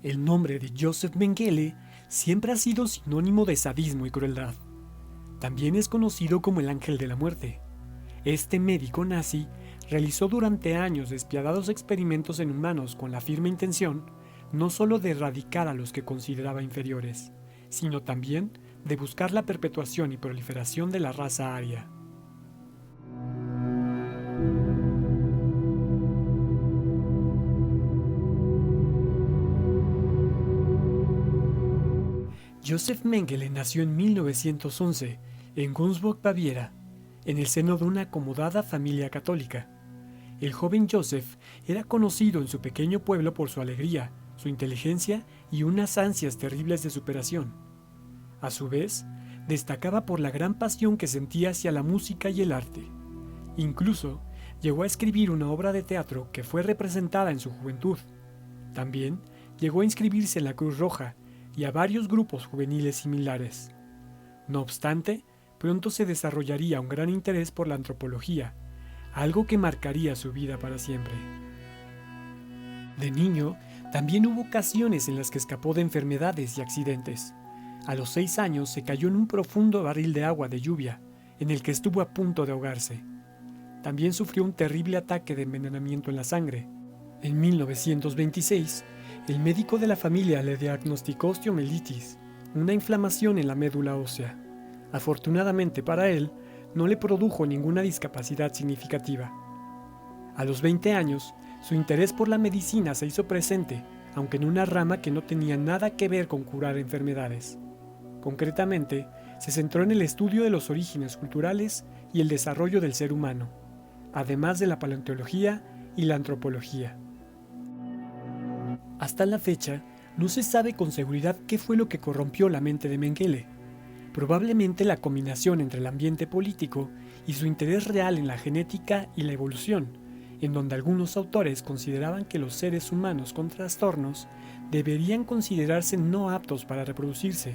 El nombre de Joseph Mengele siempre ha sido sinónimo de sadismo y crueldad. También es conocido como el Ángel de la Muerte. Este médico nazi realizó durante años despiadados experimentos en humanos con la firme intención no solo de erradicar a los que consideraba inferiores, sino también de buscar la perpetuación y proliferación de la raza aria. Joseph Mengele nació en 1911 en Günzburg, Baviera, en el seno de una acomodada familia católica. El joven Joseph era conocido en su pequeño pueblo por su alegría, su inteligencia y unas ansias terribles de superación. A su vez, destacaba por la gran pasión que sentía hacia la música y el arte. Incluso llegó a escribir una obra de teatro que fue representada en su juventud. También llegó a inscribirse en la Cruz Roja y a varios grupos juveniles similares. No obstante, pronto se desarrollaría un gran interés por la antropología, algo que marcaría su vida para siempre. De niño, también hubo ocasiones en las que escapó de enfermedades y accidentes. A los 6 años se cayó en un profundo barril de agua de lluvia, en el que estuvo a punto de ahogarse. También sufrió un terrible ataque de envenenamiento en la sangre. En 1926, el médico de la familia le diagnosticó osteomielitis, una inflamación en la médula ósea. Afortunadamente para él, no le produjo ninguna discapacidad significativa. A los 20 años, su interés por la medicina se hizo presente, aunque en una rama que no tenía nada que ver con curar enfermedades. Concretamente, se centró en el estudio de los orígenes culturales y el desarrollo del ser humano, además de la paleontología y la antropología. Hasta la fecha, no se sabe con seguridad qué fue lo que corrompió la mente de Mengele. Probablemente la combinación entre el ambiente político y su interés real en la genética y la evolución, en donde algunos autores consideraban que los seres humanos con trastornos deberían considerarse no aptos para reproducirse.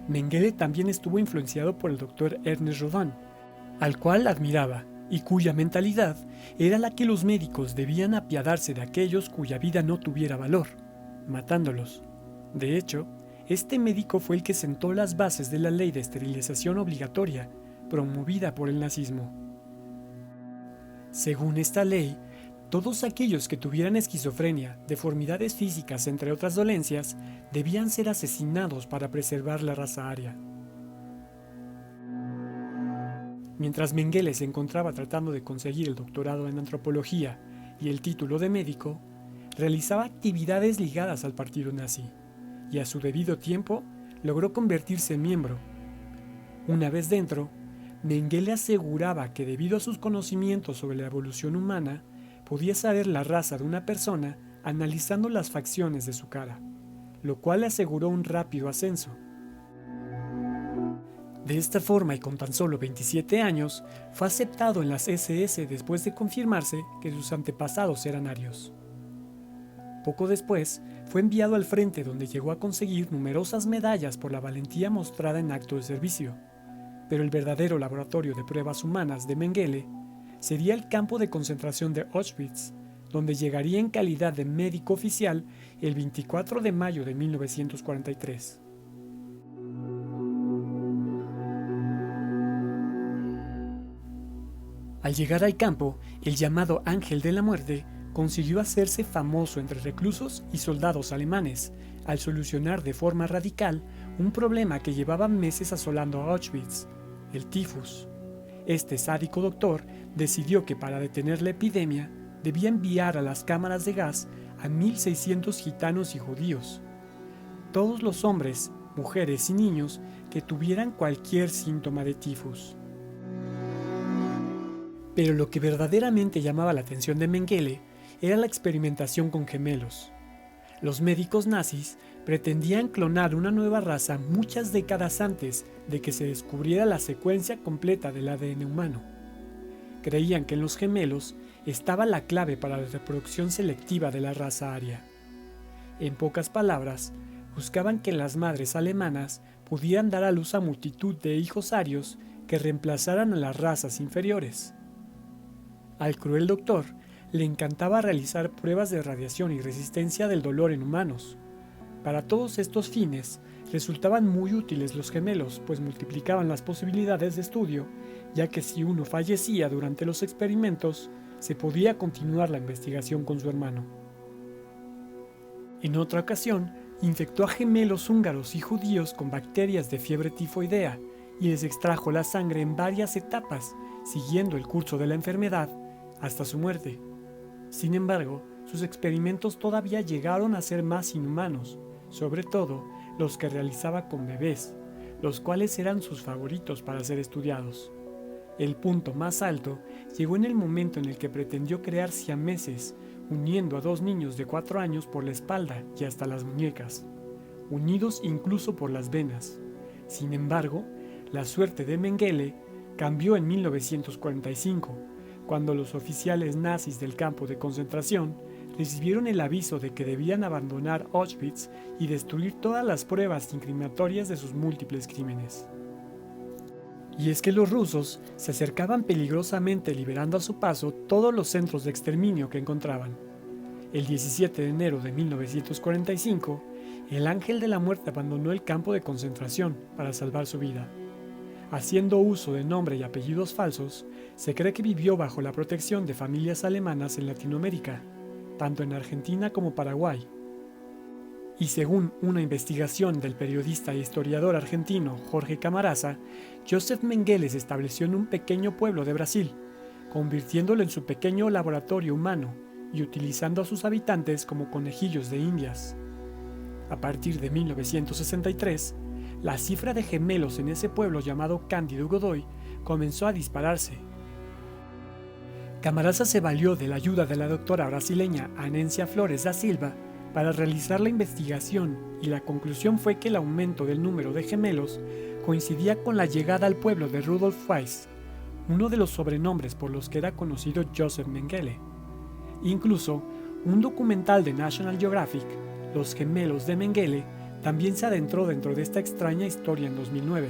Mengele también estuvo influenciado por el doctor Ernest Rodin, al cual admiraba y cuya mentalidad era la que los médicos debían apiadarse de aquellos cuya vida no tuviera valor, matándolos. De hecho, este médico fue el que sentó las bases de la ley de esterilización obligatoria, promovida por el nazismo. Según esta ley, todos aquellos que tuvieran esquizofrenia, deformidades físicas, entre otras dolencias, debían ser asesinados para preservar la raza aria. Mientras Mengele se encontraba tratando de conseguir el doctorado en antropología y el título de médico, realizaba actividades ligadas al partido nazi, y a su debido tiempo logró convertirse en miembro. Una vez dentro, Mengele aseguraba que debido a sus conocimientos sobre la evolución humana, podía saber la raza de una persona analizando las facciones de su cara, lo cual le aseguró un rápido ascenso. De esta forma y con tan solo 27 años, fue aceptado en las SS después de confirmarse que sus antepasados eran arios. Poco después, fue enviado al frente donde llegó a conseguir numerosas medallas por la valentía mostrada en acto de servicio. Pero el verdadero laboratorio de pruebas humanas de Mengele sería el campo de concentración de Auschwitz, donde llegaría en calidad de médico oficial el 24 de mayo de 1943. Al llegar al campo, el llamado Ángel de la Muerte consiguió hacerse famoso entre reclusos y soldados alemanes, al solucionar de forma radical un problema que llevaba meses asolando a Auschwitz, el tifus. Este sádico doctor decidió que para detener la epidemia debía enviar a las cámaras de gas a 1.600 gitanos y judíos, todos los hombres, mujeres y niños que tuvieran cualquier síntoma de tifus. Pero lo que verdaderamente llamaba la atención de Mengele era la experimentación con gemelos. Los médicos nazis pretendían clonar una nueva raza muchas décadas antes de que se descubriera la secuencia completa del ADN humano. Creían que en los gemelos estaba la clave para la reproducción selectiva de la raza aria. En pocas palabras, buscaban que las madres alemanas pudieran dar a luz a multitud de hijos arios que reemplazaran a las razas inferiores. Al cruel doctor le encantaba realizar pruebas de radiación y resistencia del dolor en humanos. Para todos estos fines, resultaban muy útiles los gemelos, pues multiplicaban las posibilidades de estudio, ya que si uno fallecía durante los experimentos, se podía continuar la investigación con su hermano. En otra ocasión, infectó a gemelos húngaros y judíos con bacterias de fiebre tifoidea y les extrajo la sangre en varias etapas, siguiendo el curso de la enfermedad hasta su muerte. Sin embargo, sus experimentos todavía llegaron a ser más inhumanos, sobre todo los que realizaba con bebés, los cuales eran sus favoritos para ser estudiados. El punto más alto llegó en el momento en el que pretendió crear siameses, uniendo a 2 niños de 4 años por la espalda y hasta las muñecas, unidos incluso por las venas. Sin embargo, la suerte de Mengele cambió en 1945, cuando los oficiales nazis del campo de concentración recibieron el aviso de que debían abandonar Auschwitz y destruir todas las pruebas incriminatorias de sus múltiples crímenes. Y es que los rusos se acercaban peligrosamente liberando a su paso todos los centros de exterminio que encontraban. El 17 de enero de 1945, el Ángel de la Muerte abandonó el campo de concentración para salvar su vida. Haciendo uso de nombre y apellidos falsos, se cree que vivió bajo la protección de familias alemanas en Latinoamérica, tanto en Argentina como Paraguay. Y según una investigación del periodista e historiador argentino Jorge Camarasa, Joseph Mengele se estableció en un pequeño pueblo de Brasil, convirtiéndolo en su pequeño laboratorio humano y utilizando a sus habitantes como conejillos de indias. A partir de 1963, la cifra de gemelos en ese pueblo llamado Cândido Godoy comenzó a dispararse. Camarasa se valió de la ayuda de la doctora brasileña Anencia Flores da Silva para realizar la investigación, y la conclusión fue que el aumento del número de gemelos coincidía con la llegada al pueblo de Rudolf Weiss, uno de los sobrenombres por los que era conocido Joseph Mengele. Incluso, un documental de National Geographic, Los gemelos de Mengele, también se adentró dentro de esta extraña historia en 2009.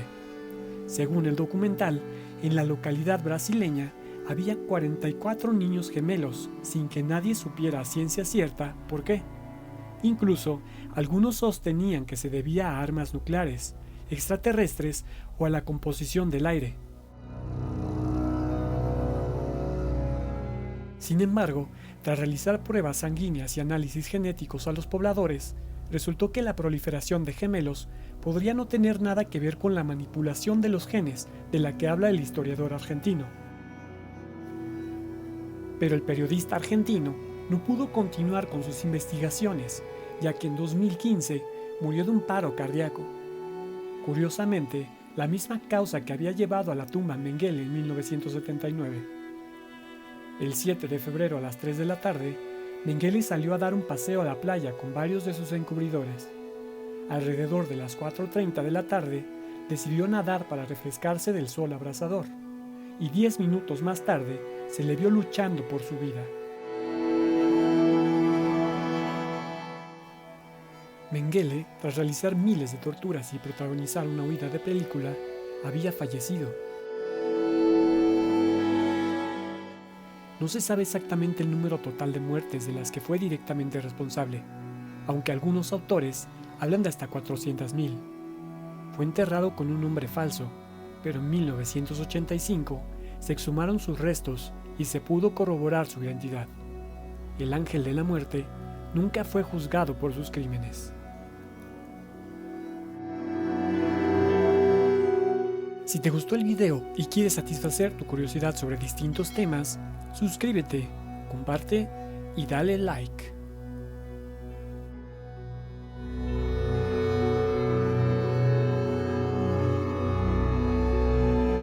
Según el documental, en la localidad brasileña había 44 niños gemelos, sin que nadie supiera a ciencia cierta por qué. Incluso, algunos sostenían que se debía a armas nucleares, extraterrestres o a la composición del aire. Sin embargo, tras realizar pruebas sanguíneas y análisis genéticos a los pobladores, resultó que la proliferación de gemelos podría no tener nada que ver con la manipulación de los genes de la que habla el historiador argentino. Pero el periodista argentino no pudo continuar con sus investigaciones, ya que en 2015 murió de un paro cardíaco. Curiosamente, la misma causa que había llevado a la tumba a Mengele en 1979. El 7 de febrero a las 3 de la tarde, Mengele salió a dar un paseo a la playa con varios de sus encubridores. Alrededor de las 4:30 de la tarde, decidió nadar para refrescarse del sol abrasador, y 10 minutos más tarde se le vio luchando por su vida. Mengele, tras realizar miles de torturas y protagonizar una huida de película, había fallecido. No se sabe exactamente el número total de muertes de las que fue directamente responsable, aunque algunos autores hablan de hasta 400.000. Fue enterrado con un nombre falso, pero en 1985 se exhumaron sus restos y se pudo corroborar su identidad. El Ángel de la Muerte nunca fue juzgado por sus crímenes. Si te gustó el video y quieres satisfacer tu curiosidad sobre distintos temas, suscríbete, comparte y dale like.